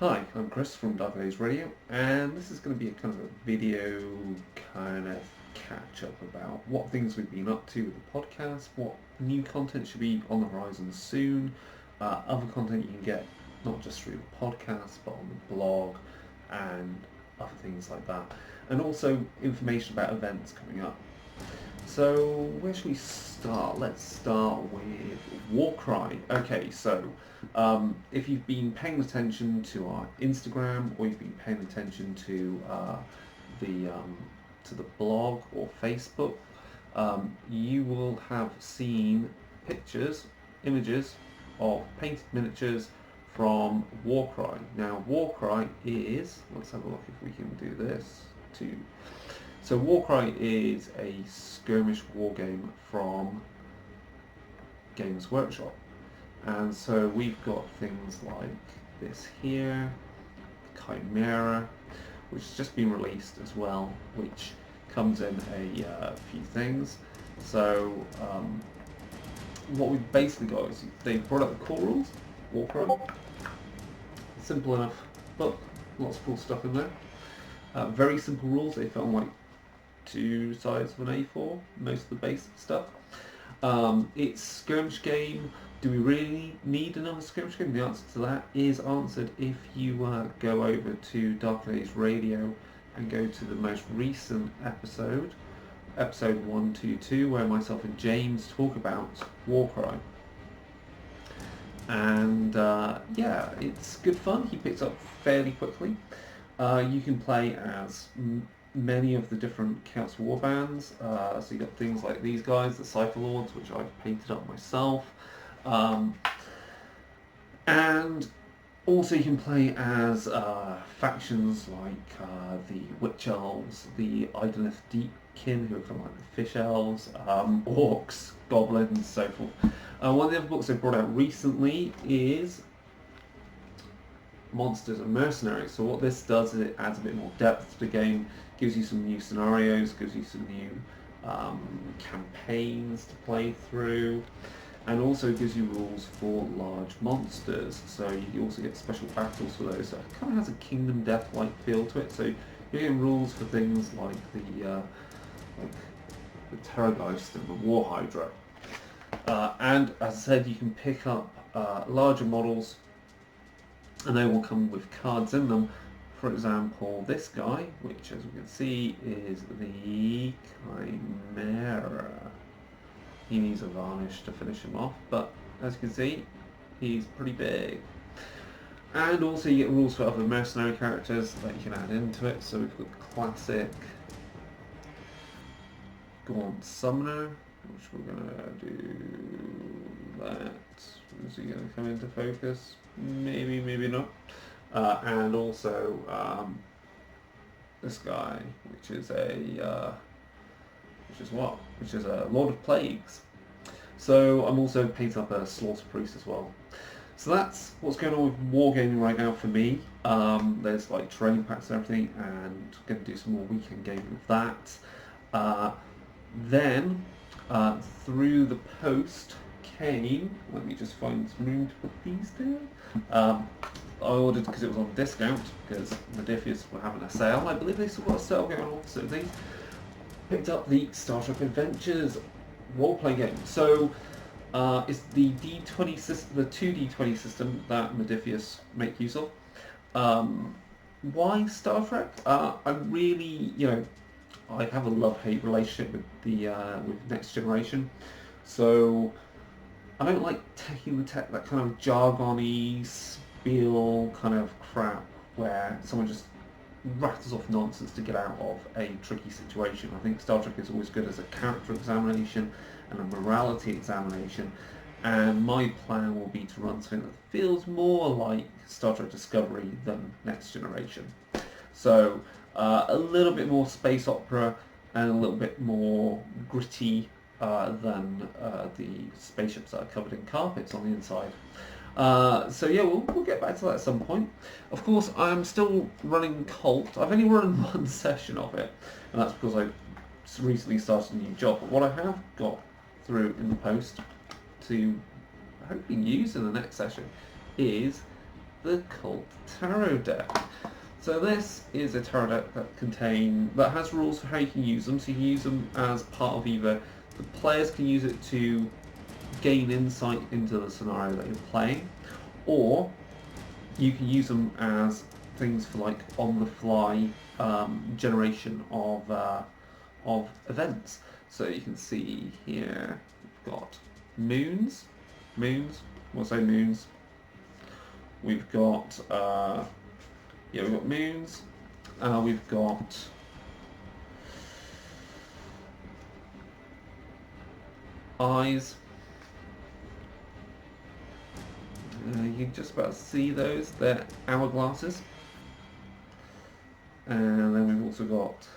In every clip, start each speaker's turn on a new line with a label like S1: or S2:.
S1: Hi, I'm Chris from Dark Days Radio, and this is going to be a kind of a video kind of catch up about what things we've been up to with the podcast, what new content should be on the horizon soon, other content you can get not just through the podcast but on the blog and other things like that, and also information about events coming up. So where should we start? Let's start with Warcry. Okay, so if you've been paying attention to our Instagram or you've been paying attention to the to the blog or Facebook, you will have seen pictures, images of painted miniatures from Warcry. Now Warcry is, let's have a look if we can do this too. So Warcry is a skirmish war game from Games Workshop, and so we've got things like this here, Chimera, which has just been released as well, which comes in a few things. So what we've basically got is they've brought up the core rules, Warcry, simple enough book, lots of cool stuff in there. Very simple rules, they felt like two sides of an A4, most of the basic stuff. It's skirmish game. Do we really need another skirmish game? The answer to that is answered if you go over to Dark Days Radio and go to the most recent episode 122, where myself and James talk about Warcry. And yeah, it's good fun. He picks up fairly quickly. You can play as many of the different Chaos Warbands. So you got things like these guys, the Cypher Lords, which I've painted up myself. And also you can play as factions like the Witch Elves, the Idoneth Deepkin, who are kind of like the Fish Elves, Orcs, Goblins, and so forth. One of the other books they brought out recently is Monsters and Mercenaries. So what this does is it adds a bit more depth to the game, gives you some new scenarios, gives you some new campaigns to play through, and also gives you rules for large monsters. So you also get special battles for those. So it kind of has a Kingdom Death-like feel to it. So you're getting rules for things like the Terrorgeist and the War Hydra. And as I said, you can pick up larger models, and they will come with cards in them. For example, this guy, which as we can see is the Chimera. He needs a varnish to finish him off, but as you can see, he's pretty big. And also you get rules for other mercenary characters that you can add into it. So we've got classic Gaunt Summoner, which we're going to do that. Is he going to come into focus? Maybe, maybe not. And also this guy, which is a Lord of Plagues. So I'm also painting up a Slaughter Priest as well. So that's what's going on with wargaming right now for me. There's like terrain packs and everything, and going to do some more weekend gaming with that. Then through the post came, let me just find some room to put these down. I ordered because it was on discount, because Modiphius were having a sale. I believe they still got a sale going on, so they picked up the Star Trek Adventures role-playing game. So it's the D20 system, the 2D20 system that Modiphius make use of. Why Star Trek? I really, I have a love-hate relationship with the with Next Generation. So I don't like taking that kind of jargony, spiel kind of crap where someone just rattles off nonsense to get out of a tricky situation. I think Star Trek is always good as a character examination and a morality examination, and my plan will be to run something that feels more like Star Trek Discovery than Next Generation. So a little bit more space opera and a little bit more gritty than the spaceships that are covered in carpets on the inside. So yeah, we'll get back to that at some point. Of course, I'm still running Colt. I've only run one session of it, and that's because I recently started a new job. But what I have got through in the post to hopefully use in the next session is the Colt Tarot deck. So this is a tarot deck that has rules for how you can use them. So you can use them as part of either the players can use it to gain insight into the scenario that you're playing, or you can use them as things for like on-the-fly generation of events. So you can see here we've got moons. We'll say moons. We've got we've got moons. We've got eyes. You can just about see those. They're hourglasses. And then we've also got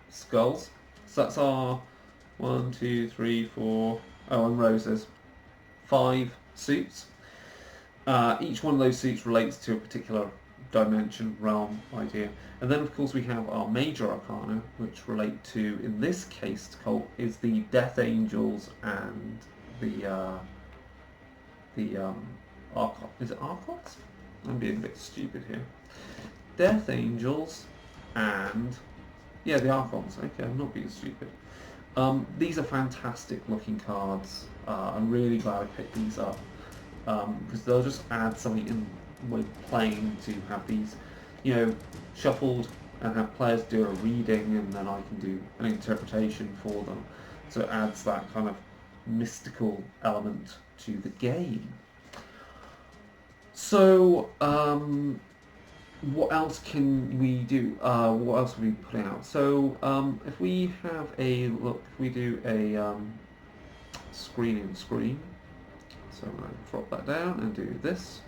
S1: skulls. So that's our 1, 2, 3, 4. Oh, and roses. 5 suits. Each one of those suits relates to a particular dimension, realm, idea. And then of course we have our major arcana, which relate to, in this case, Colt, is the Death Angels and the is it Archons? I'm being a bit stupid here. Death Angels and the Archons. Okay, I'm not being stupid. These are fantastic looking cards. I'm really glad I picked these up because they'll just add something in when playing to have these, shuffled and have players do a reading, and then I can do an interpretation for them. So it adds that kind of mystical element to the game. So, what else can we do? What else are we putting out? So, if we have a look, if we do a screen. So I'm going to drop that down and do this.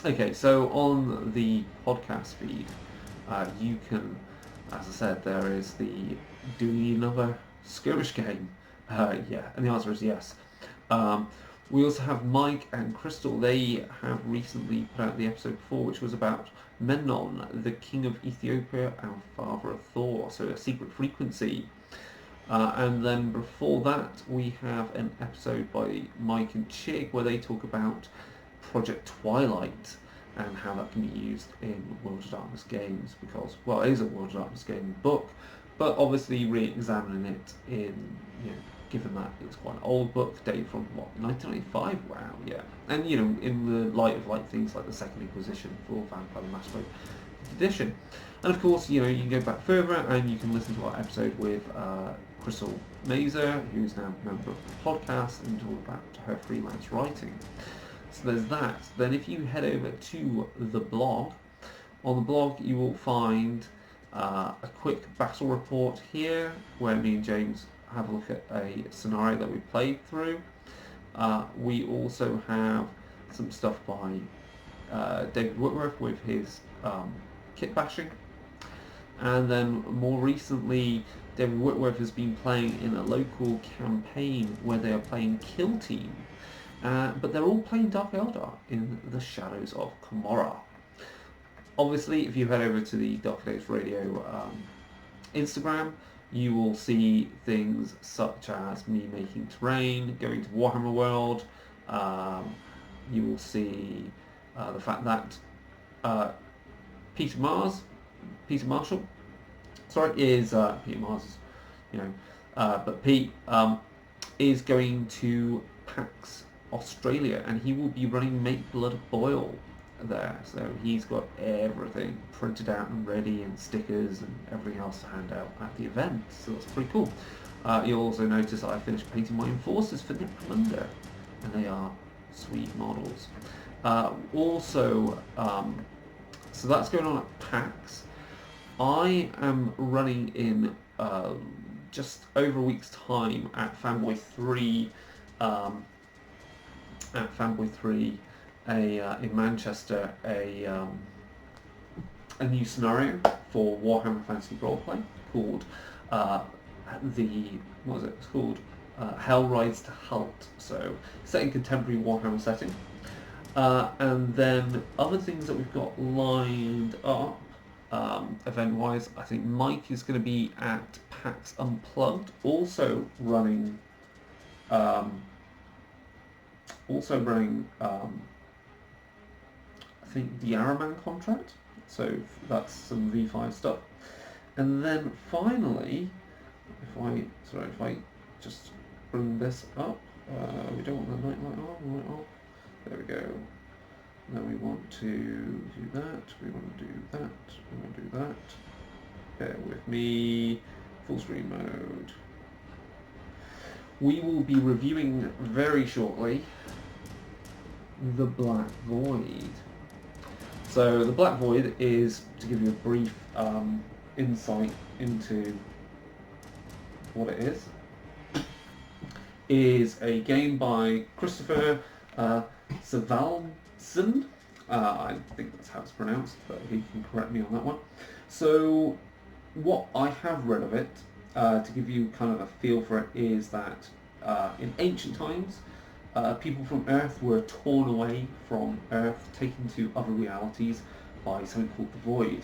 S1: Okay, so on the podcast feed, you can, as I said, there is the do you need another skirmish game? Yeah, and the answer is yes. We also have Mike and Crystal. They have recently put out the episode 4, which was about Memnon, the king of Ethiopia and father of Thor, so a secret frequency. And then before that, we have an episode by Mike and Chig where they talk about Project Twilight and how that can be used in World of Darkness games, because, well, it is a World of Darkness game book, but obviously re-examining it in, given that it's quite an old book, dated from, 1995? Wow, yeah. And, in the light of, things like the Second Inquisition for Vampire the Masquerade edition. And, of course, you can go back further and you can listen to our episode with Crystal Mazer, who's now a member of the podcast, and talk about her freelance writing. So there's that. Then if you head over to the blog, on the blog you will find a quick battle report here, where me and James have a look at a scenario that we played through. We also have some stuff by David Whitworth with his kit bashing. And then more recently, David Whitworth has been playing in a local campaign where they are playing Kill Team. But they're all playing Dark Eldar in the Shadows of Camorra. Obviously, if you head over to the Dark Days Radio Instagram, you will see things such as me making terrain, going to Warhammer World. You will see the fact that Peter Marshall, is Peter Mars, but Pete is going to PAX Australia, and he will be running Make Blood Boil there. So he's got everything printed out and ready, and stickers and everything else to hand out at the event. So that's pretty cool. You'll also notice that I finished painting my enforcers for Necromunda, and they are sweet models. So that's going on at PAX. I am running in just over a week's time at Fanboy 3. In Manchester, a new scenario for Warhammer Fantasy Roleplay called It's called Hell Rides to Halt. So set in contemporary Warhammer setting. And then other things that we've got lined up event-wise, I think Mike is going to be at PAX Unplugged, also running think the Araman contract, so that's some V5 stuff. And then finally, if I just bring this up, we don't want the nightlight on, light off. There we go. Then we want to do that, we want to do that, we want to do that. Bear with me, full screen mode. We will be reviewing very shortly the Black Void. So the Black Void is, to give you a brief insight into what it is a game by Christopher Savalson. I think that's how it's pronounced, but he can correct me on that one. So what I have read of it, to give you kind of a feel for it, is that in ancient times, people from Earth were torn away from Earth, taken to other realities by something called the Void.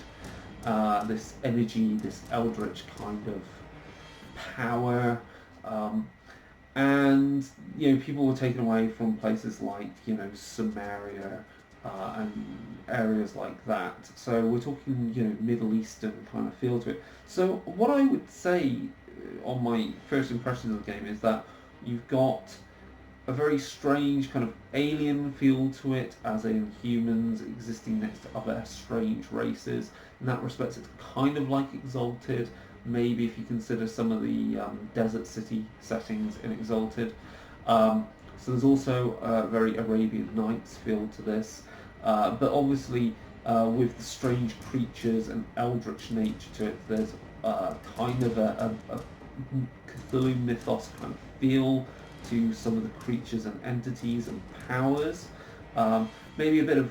S1: This energy, this eldritch kind of power, and people were taken away from places like Samaria and areas like that. So we're talking Middle Eastern kind of feel to it. So what I would say on my first impressions of the game is that you've got a very strange kind of alien feel to it, as in humans existing next to other strange races. In that respect, it's kind of like Exalted, maybe if you consider some of the desert city settings in Exalted. So there's also a very Arabian Nights feel to this, but obviously with the strange creatures and eldritch nature to it, there's kind of a Cthulhu mythos kind of feel to some of the creatures and entities and powers. Maybe a bit of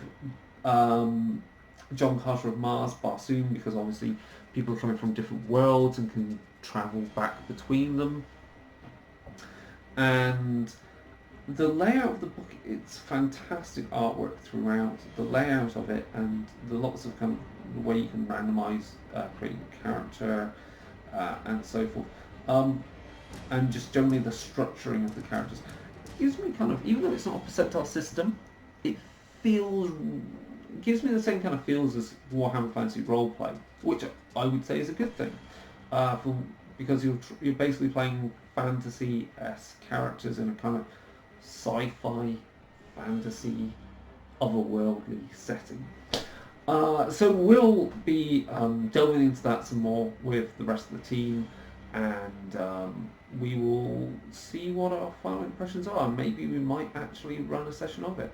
S1: John Carter of Mars, Barsoom, because obviously people are coming from different worlds and can travel back between them. And the layout of the book, it's fantastic artwork throughout. The layout of it and the lots of kind of the way you can randomize creating a character and so forth. And just generally the structuring of the characters. It gives me kind of, even though it's not a percentile system, it gives me the same kind of feels as Warhammer Fantasy Roleplay, which I would say is a good thing, because you're basically playing fantasy-esque characters in a kind of sci-fi, fantasy, otherworldly setting. So we'll be delving into that some more with the rest of the team, and we will see what our final impressions are. Maybe we might actually run a session of it.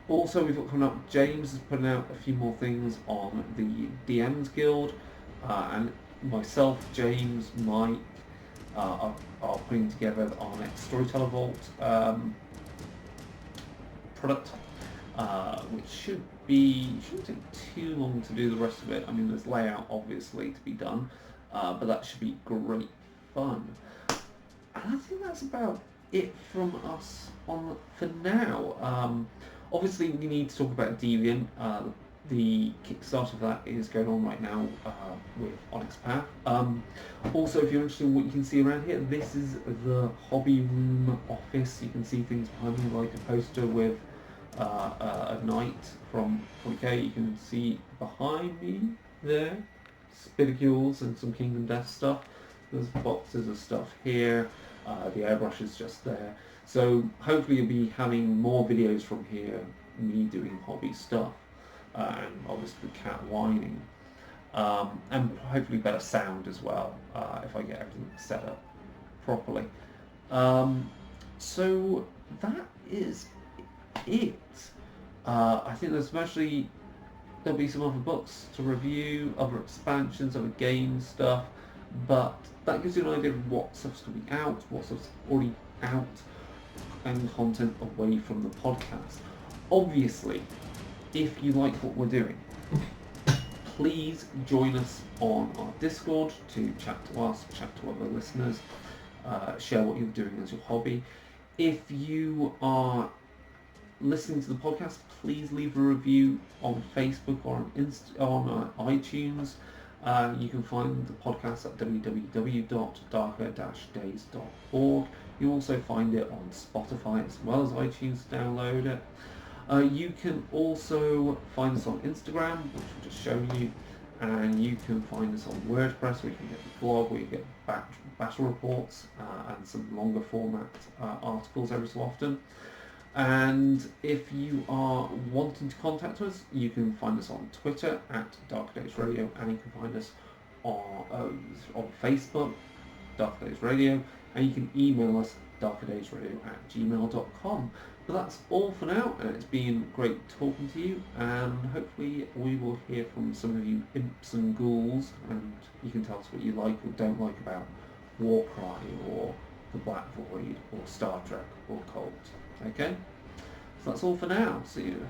S1: Also, we've got coming up, James is putting out a few more things on the DMs Guild, and myself, James, Mike are putting together our next Storyteller Vault product, which shouldn't take too long to do the rest of it. I mean, there's layout obviously to be done, but that should be great fun. And I think that's about it from us for now. Obviously, we need to talk about Deviant. The Kickstarter of that is going on right now with Onyx Path. Also, if you're interested in what you can see around here, this is the hobby room office. You can see things behind me, like a poster with a knight from 40k. You can see behind me there spidicules and some Kingdom Death stuff. There's boxes of stuff here. The airbrush is just there. So hopefully you'll be having more videos from here, me doing hobby stuff, and obviously the cat whining, and hopefully better sound as well if I get everything set up properly. So that is it. I think there'll be some other books to review, other expansions, other game stuff, but that gives you an idea of what stuff's going to be out, what stuff's already out, and content away from the podcast. Obviously, if you like what we're doing, please join us on our Discord to chat to us, chat to other listeners, share what you're doing as your hobby. If you are listening to the podcast, please leave a review on Facebook or on iTunes. You can find the podcast at www.darker-days.org. You also find it on Spotify as well as iTunes to download it. You can also find us on Instagram, which I'll just show you, and you can find us on WordPress, where you can get the blog, where you get battle reports and some longer format articles every so often. And if you are wanting to contact us, you can find us on Twitter at Dark Days Radio, and you can find us on Facebook, Dark Days Radio, and you can email us darkerdaysradio@gmail.com. But that's all for now, and it's been great talking to you, and hopefully we will hear from some of you imps and ghouls, and you can tell us what you like or don't like about Warcry or the Black Void or Star Trek or Colt. Okay? So that's all for now. See you.